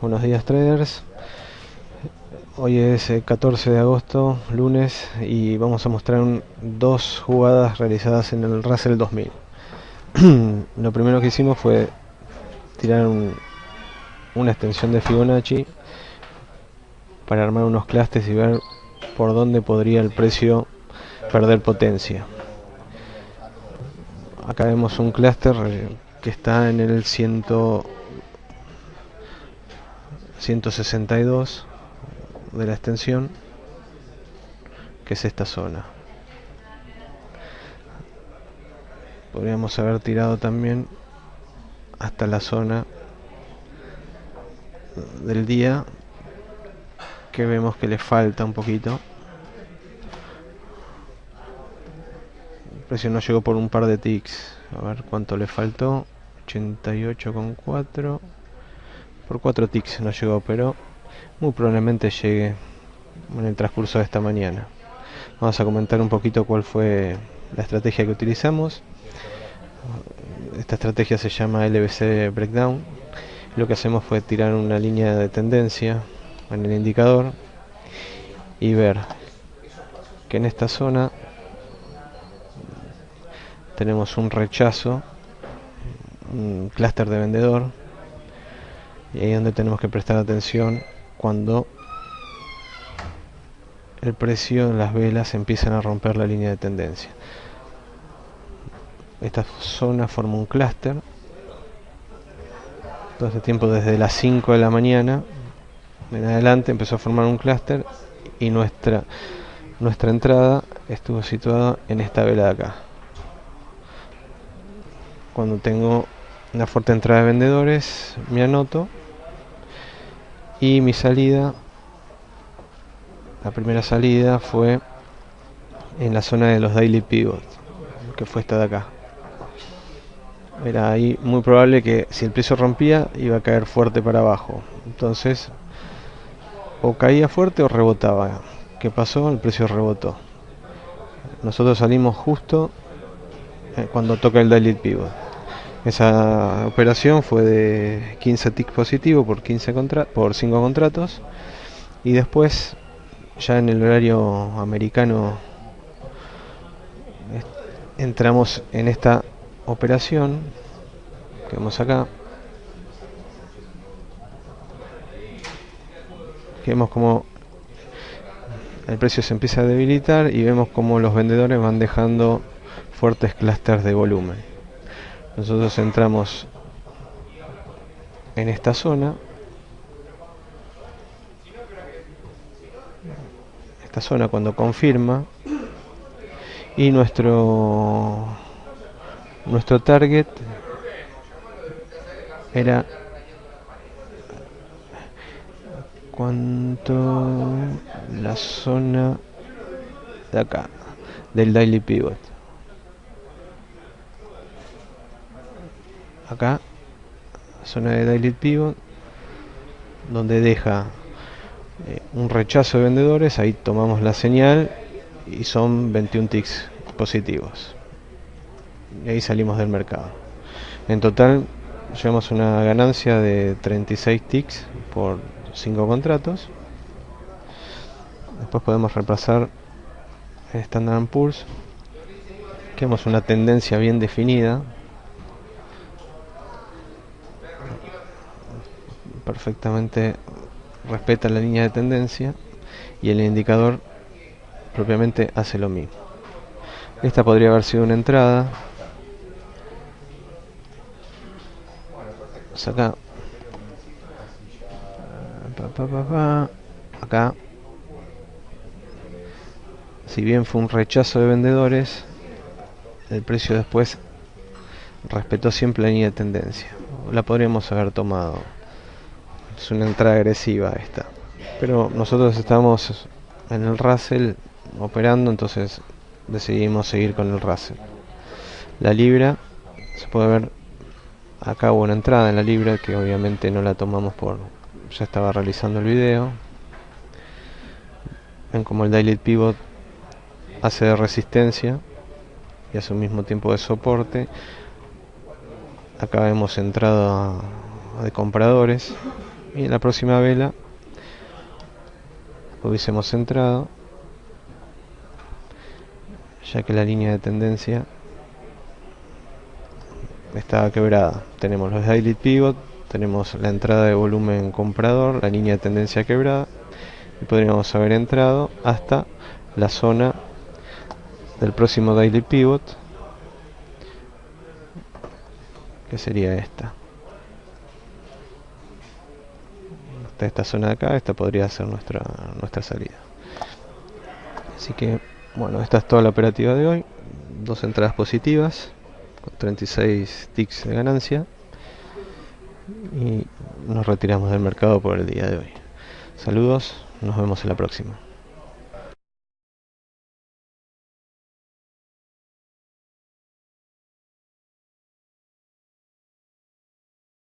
Buenos días traders, hoy es 14 de agosto, lunes, y vamos a mostrar dos jugadas realizadas en el Russell 2000. Lo primero que hicimos fue tirar una extensión de Fibonacci para armar unos clústeres y ver por dónde podría el precio perder potencia. Acá vemos un clúster que está en el 162 de la extensión, que es esta zona. Podríamos haber tirado también hasta la zona del día, que vemos que le falta un poquito. El precio no llegó por un par de ticks. A ver cuánto le faltó. 88,4. Por 4 ticks no llegó, pero muy probablemente llegue en el transcurso de esta mañana. Vamos a comentar un poquito cuál fue la estrategia que utilizamos. Esta estrategia se llama LBC Breakdown. Lo que hacemos fue tirar una línea de tendencia en el indicador y ver que en esta zona tenemos un rechazo, un clúster de vendedor, y ahí es donde tenemos que prestar atención cuando el precio en las velas empiezan a romper la línea de tendencia. Esta zona forma un clúster. Todo este tiempo, desde las 5 de la mañana en adelante, empezó a formar un clúster, y nuestra entrada estuvo situada en esta vela de acá. Cuando tengo una fuerte entrada de vendedores, me anoto, y mi salida, la primera salida fue en la zona de los daily pivot, que fue esta de acá. Era ahí muy probable que si el precio rompía iba a caer fuerte para abajo, entonces o caía fuerte o rebotaba. ¿Qué pasó? El precio rebotó. Nosotros salimos justo cuando toca el daily pivot. Esa operación fue de 15 ticks positivo por 5 contratos, y después ya en el horario americano entramos en esta operación que vemos acá. Vemos como el precio se empieza a debilitar y vemos como los vendedores van dejando fuertes clústeres de volumen. Nosotros entramos en esta zona. Esta zona cuando confirma, y nuestro target era la zona de acá del daily pivot. Acá, zona de daily pivot, donde deja un rechazo de vendedores. Ahí tomamos la señal y son 21 ticks positivos, y ahí salimos del mercado. En total llevamos una ganancia de 36 ticks por 5 contratos. Después podemos repasar el Standard & Poor's, que vemos una tendencia bien definida, perfectamente respeta la línea de tendencia, y el indicador propiamente hace lo mismo. Esta podría haber sido una entrada. Acá, acá, si bien fue un rechazo de vendedores, el precio después respetó siempre la línea de tendencia. La podríamos haber tomado. Es una entrada agresiva esta, pero nosotros estamos en el Russell operando, entonces decidimos seguir con el Russell. La libra, se puede ver acá, hubo una entrada en la libra que obviamente no la tomamos ya estaba realizando el video. Ven como el daily pivot hace de resistencia y hace un mismo tiempo de soporte. Acá hemos entrado de compradores, y en la próxima vela hubiésemos entrado, ya que la línea de tendencia estaba quebrada. Tenemos los daily pivot, tenemos la entrada de volumen comprador, la línea de tendencia quebrada, y podríamos haber entrado hasta la zona del próximo daily pivot, que sería esta. Hasta esta zona de acá, esta podría ser nuestra salida. Así que bueno, esta es toda la operativa de hoy. Dos entradas positivas con 36 ticks de ganancia, y nos retiramos del mercado por el día de hoy. Saludos, nos vemos en la próxima.